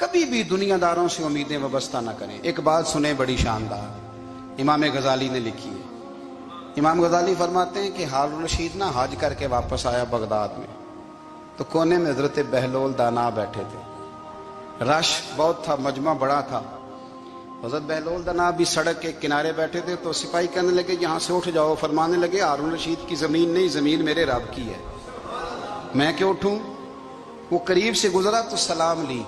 कभी भी दुनियादारों से उम्मीदें वाबस्ता ना करें। एक बात सुने बड़ी शानदार, इमाम गजाली ने लिखी है। इमाम गजाली फरमाते हैं कि हारून रशीद ना हज करके वापस आया बगदाद में, तो कोने में हजरत बहलोल दाना बैठे थे। रश बहुत था, मजमा बड़ा था। हजरत बहलोल दाना भी सड़क के किनारे बैठे थे, तो सिपाही कहने लगे यहाँ से उठ जाओ। फरमाने लगे हारून रशीद की जमीन नहीं, जमीन मेरे रब की है, मैं क्यों उठूं। वो करीब से गुजरा तो सलाम ली,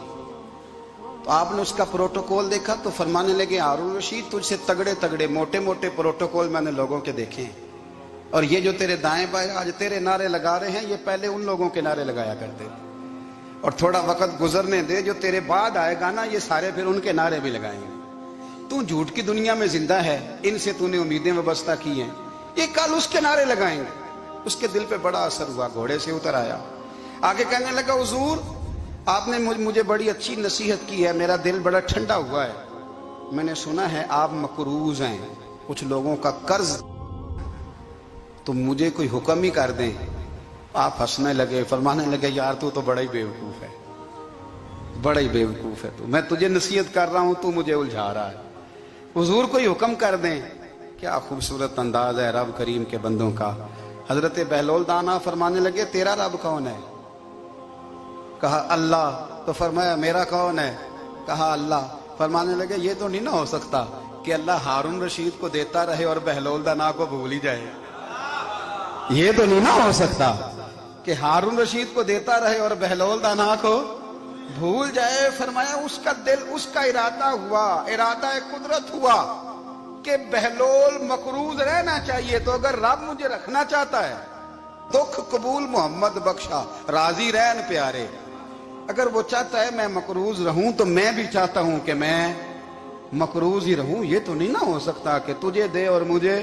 तो आपने उसका प्रोटोकॉल देखा तो फरमाने लगे हारून रशीद तुझसे तगड़े तगड़े मोटे मोटे प्रोटोकॉल मैंने लोगों के देखे हैं, और ये जो तेरे दाएं बाएं आज तेरे नारे लगा रहे हैं, ये पहले उन लोगों के नारे लगाया करते थे। और थोड़ा वक्त गुजरने दे, जो तेरे बाद आएगा ना, ये सारे फिर उनके नारे भी लगाएंगे। तू झूठ की दुनिया में जिंदा है, इनसे तूने उम्मीदें वाबस्ता की हैं, ये कल उसके नारे लगाएंगे। उसके दिल पे बड़ा असर हुआ, घोड़े से उतर आया, आगे कहने लगा हुजूर आपने मुझे बड़ी अच्छी नसीहत की है, मेरा दिल बड़ा ठंडा हुआ है। मैंने सुना है आप मकरूज हैं, कुछ लोगों का कर्ज, तो मुझे कोई हुक्म ही कर दें। आप हंसने लगे, फरमाने लगे यार तू तो बड़ा ही बेवकूफ है, बड़ा ही बेवकूफ है तू, मैं तुझे नसीहत कर रहा हूं, तू मुझे उलझा रहा है। हुजूर कोई हुक्म कर दें। क्या खूबसूरत अंदाज है रब करीम के बंदों का। हजरत बहलोल दाना फरमाने लगे तेरा रब कौन है। कहा अल्लाह। तो फरमाया मेरा कौन है। कहा अल्लाह। फरमाने लगे ये तो नहीं ना हो सकता कि अल्लाह हारून रशीद को देता रहे और बहलोल दाना को भूल ही जाए। ये तो नहीं ना हो सकता कि हारून रशीद को देता रहे और बहलोल दाना को भूल जाए। फरमाया उसका दिल, उसका इरादा हुआ, इरादा कुदरत हुआ कि बहलोल मकरूज रहना चाहिए, तो अगर रब मुझे रखना चाहता है, दुख कबूल मोहम्मद बख्शा राजी रहन प्यारे, अगर वो चाहता है मैं मकरूज रहूं तो मैं भी चाहता हूं कि मैं मकरूज ही रहूं। ये तो नहीं ना हो सकता कि तुझे दे और मुझे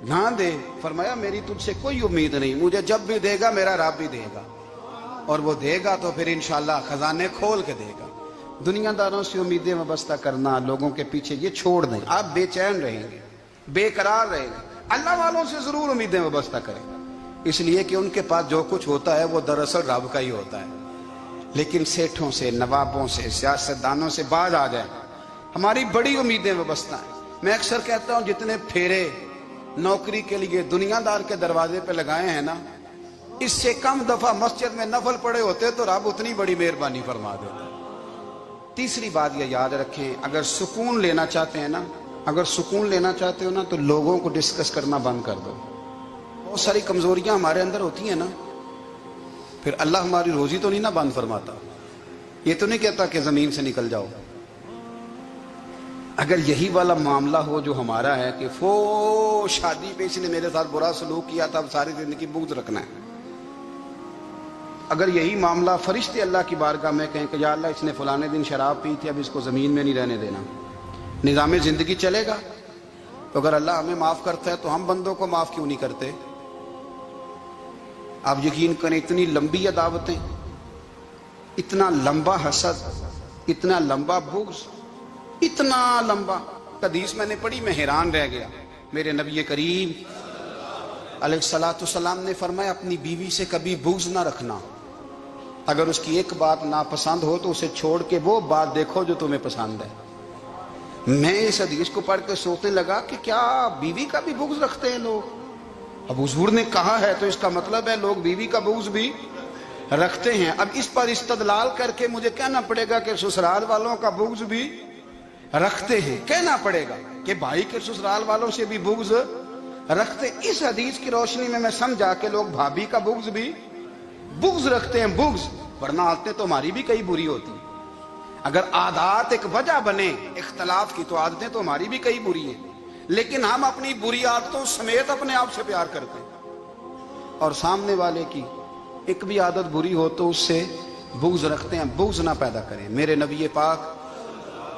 ना दे। फरमाया मेरी तुझसे कोई उम्मीद नहीं, मुझे जब भी देगा मेरा रब भी देगा, और वो देगा तो फिर इंशाल्लाह खजाने खोल के देगा। दुनियादारों से उम्मीदें वाबस्ता करना, लोगों के पीछे, ये छोड़ दें। आप बेचैन रहेंगे, बेकरार रहेंगे। अल्लाह वालों से जरूर उम्मीदें वाबस्ता करें, इसलिए कि उनके पास जो कुछ होता है वो दरअसल रब का ही होता है। लेकिन सेठों से, नवाबों से, सियासतदानों से बाज आ जाए, हमारी बड़ी उम्मीदें वाबस्ता है। मैं अक्सर कहता हूं जितने फेरे नौकरी के लिए दुनियादार के दरवाजे पे लगाए हैं ना, इससे कम दफा मस्जिद में नफल पड़े होते तो रब उतनी बड़ी मेहरबानी फरमा देता। तीसरी बात ये याद रखें, अगर सुकून लेना चाहते हैं ना, अगर सुकून लेना चाहते हो ना, तो लोगों को डिस्कस करना बंद कर दो। बहुत सारी कमजोरियां हमारे अंदर होती हैं ना, फिर अल्लाह हमारी रोजी तो नहीं ना बंद फरमाता। ये तो नहीं कहता कि जमीन से निकल जाओ। अगर यही वाला मामला हो जो हमारा है कि फो शादी पे इसने मेरे साथ बुरा सलूक किया था, अब सारी जिंदगी बुग़्ज़ रखना है। अगर यही मामला फरिश्ते अल्लाह की बारगाह में कहें कि या अल्लाह इसने फलाने दिन शराब पी थी, अब इसको जमीन में नहीं रहने देना, निज़ाम जिंदगी चलेगा। तो अगर अल्लाह हमें माफ करता है तो हम बंदों को माफ क्यों नहीं करते। आप यकीन करें, इतनी लंबी अदावतें, इतना लंबा हसद, इतना लंबा बुग़्ज़, इतना लंबा। हदीस मैंने पढ़ी, मैं हैरान रह गया। मेरे नबी करीम अलैहिस्सलाम ने फरमाया अपनी बीवी से कभी बुग़्ज़ ना रखना। अगर उसकी एक बात नापसंद हो तो उसे छोड़ के वो बात देखो जो तुम्हें पसंद है। मैं इस हदीस को पढ़ के सोचने लगा कि क्या बीवी का भी बुग़्ज़ रखते हैं लोग। अब हुजूर ने कहा है तो इसका मतलब है लोग बीवी का बुग़्ज़ भी रखते हैं। अब इस पर इस्तदलाल करके मुझे कहना पड़ेगा कि ससुराल वालों का बुग़्ज़ भी रखते हैं। कहना पड़ेगा कि भाई के ससुराल वालों से भी बुग़्ज़ रखते। इस हदीस की रोशनी में मैं समझा कि लोग भाभी का बुग़्ज़ भी बुग़्ज़ रखते हैं, बुग़्ज़। वरना आदतें तो हमारी भी कई बुरी होती हैं। अगर आदत एक वजह बने इख्तलाफ की तो आदतें तो हमारी भी कई बुरी हैं, लेकिन हम अपनी बुरी आदतों समेत अपने आप से प्यार करते हैं, और सामने वाले की एक भी आदत बुरी हो तो उससे बुग़्ज़ रखते हैं। बुग़्ज़ ना पैदा करें। मेरे नबी पाक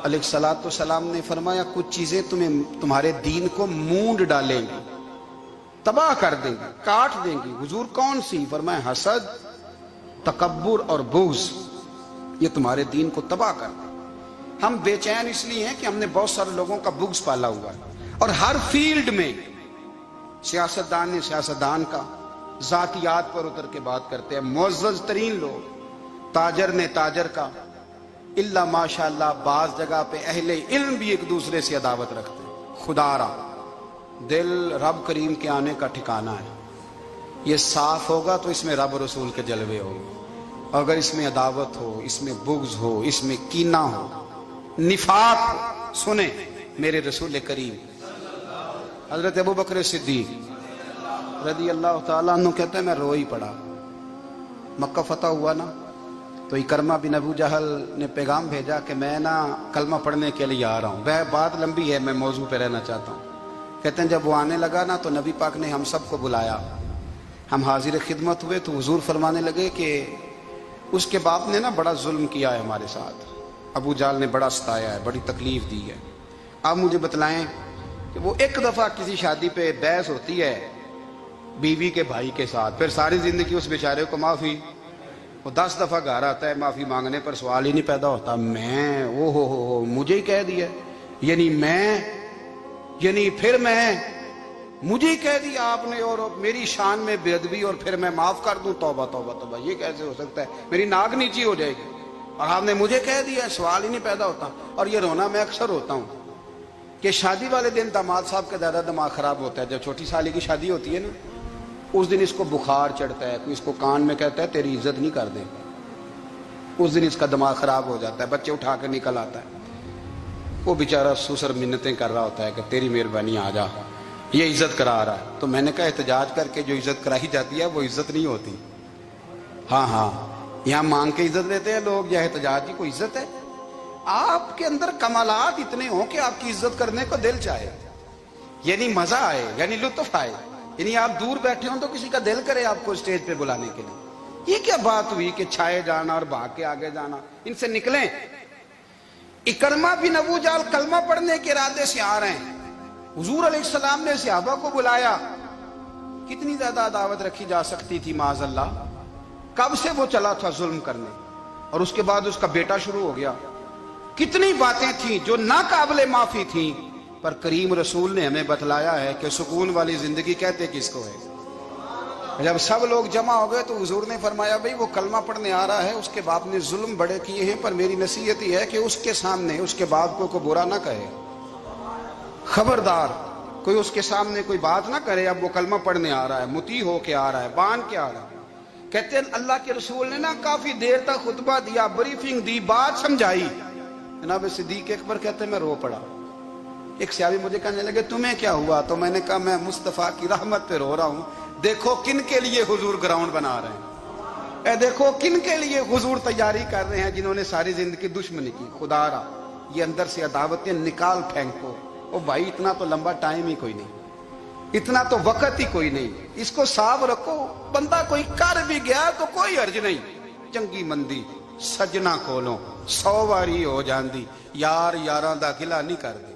अलैहिस्सलाम ने फरमाया कुछ चीजें तुम्हारे दीन को मूंड डालेंगी, तबाह कर देंगी, काट देंगी। हुजूर कौन सी। फरमाया हसद, तकब्बुर और बुग़्ज़, ये तुम्हारे दीन को तबाह कर दें। हम बेचैन इसलिए हैं कि हमने बहुत सारे लोगों का बुग़्ज़ पाला हुआ है, और हर फील्ड में सियासतदान ने सियासतदान का, जातियात पर उतर के बात करते हैं। मुअज़्ज़ज़ तरीन लोग, ताजर ने ताजर का, इल्ला माशाअल्लाह बाज जगह पे अहले इल्म भी एक दूसरे से अदावत रखते हैं। खुदारा दिल रब करीम के आने का ठिकाना है। ये साफ होगा तो इसमें रब रसूल के जलवे होंगे। अगर इसमें अदावत हो, इसमें बुग़्ज़ हो, इसमें कीना हो, निफाक हो, सुने मेरे रसूल करीम हजरत अबू बकर सिद्दीक रज़ी अल्लाह ताला अन्हु कहते हैं मैं रो ही पड़ा। मक्का फतह हुआ ना, तो इकरमा बिन अबू जहल ने पैगाम भेजा कि मैं ना कलमा पढ़ने के लिए आ रहा हूँ। वह बात लंबी है, मैं मौजू पे रहना चाहता हूँ। कहते हैं जब वो आने लगा ना तो नबी पाक ने हम सबको बुलाया, हम हाजिर खिदमत हुए तो हुजूर फरमाने लगे कि उसके बाप ने ना बड़ा जुल्म किया है हमारे साथ, अबू जाल ने बड़ा सताया है, बड़ी तकलीफ दी है। आप मुझे बतलाएं कि वो एक दफ़ा किसी शादी पे बहस होती है बीवी के भाई के साथ, फिर सारी जिंदगी उस बेचारे को माफ़ी, वो 10 दफ़ा घर आता है माफ़ी मांगने पर सवाल ही नहीं पैदा होता। मैं ओ हो मुझे ही कह दिया, यानी फिर मैं मुझे ही कह दिया आपने और मेरी शान में बेअदबी और फिर मैं माफ कर दूं। तौबा तौबा तौबा, ये कैसे हो सकता है? मेरी नाक नीची हो जाएगी और आपने मुझे कह दिया, सवाल ही नहीं पैदा होता। और ये रोना मैं अक्सर होता हूँ कि शादी वाले दिन दामाद साहब का ज्यादा दिमाग खराब होता है। जब छोटी साली की शादी होती है ना, उस दिन इसको बुखार चढ़ता है, कोई इसको कान में कहता है तेरी इज्जत नहीं कर दे, उस दिन इसका दिमाग खराब हो जाता है, बच्चे उठा कर निकल आता है। वो बेचारा सुसर मिन्नतें कर रहा होता है कि तेरी मेहरबानी आ जा, ये इज्जत करा रहा है। तो मैंने कहा एहतजाज करके जो इज्जत कराई जाती है वो इज्जत नहीं होती। हाँ, यहाँ मांग के इज्जत देते हैं लोग, या एहतजाज की कोई इज्जत है? आपके अंदर कमालात इतने हों कि आपकी इज्जत करने को दिल चाहे, यानी मजा आए, यानी लुत्फ आए, यानी आप दूर बैठे हो तो किसी का दिल करे आपको स्टेज पे बुलाने के लिए। ये क्या बात हुई कि छाए जाना और भाग के आगे जाना? इनसे निकलें। इकरमा बिन अबू जाल कलमा पढ़ने के इरादे से आ रहे हैं, हुजूर अलैहिस्सलाम ने सहाबा को बुलाया। कितनी ज्यादा दावत रखी जा सकती थी माज़अल्लाह। कब से वो चला था जुल्म करने, और उसके बाद उसका बेटा शुरू हो गया। कितनी बातें थी जो ना काबिले माफी थी, पर करीम रसूल ने हमें बतलाया है कि सुकून वाली जिंदगी कहते किसको है। जब सब लोग जमा हो गए तो हुजूर ने फरमाया भाई वो कलमा पढ़ने आ रहा है, उसके बाप ने जुल्म बड़े किए हैं, पर मेरी नसीहत ही है कि उसके सामने उसके बाप को बुरा ना कहे, खबरदार कोई उसके सामने कोई बात ना करे। अब वो कलमा पढ़ने आ रहा है, मुती हो के आ रहा है, बांध के आ रहा है। कहते हैं अल्लाह के रसूल ने ना काफी देर तक खुतबा दिया, ब्रीफिंग दी, बात समझाई। जनाब सिद्दीक अकबर कहते हैं मैं रो पड़ा। एक सहाबी मुझे कहने लगे तुम्हें क्या हुआ? तो मैंने कहा मैं मुस्तफा की रहमत पे रो रहा हूँ। देखो किन के लिए हुजूर ग्राउंड बना रहे हैं, देखो किन के लिए हुजूर तैयारी कर रहे हैं, जिन्होंने सारी जिंदगी दुश्मनी की। खुदारा ये अंदर से अदावतें निकाल फेंको। ओ भाई इतना तो लंबा टाइम ही कोई नहीं, इतना तो वक्त ही कोई नहीं, इसको साफ रखो। बंदा कोई कर भी गया तो कोई अर्ज नहीं। चंगी मंदी सजना कोलों 100 वारी हो जाती, यार यारां दा गिला नहीं करदे।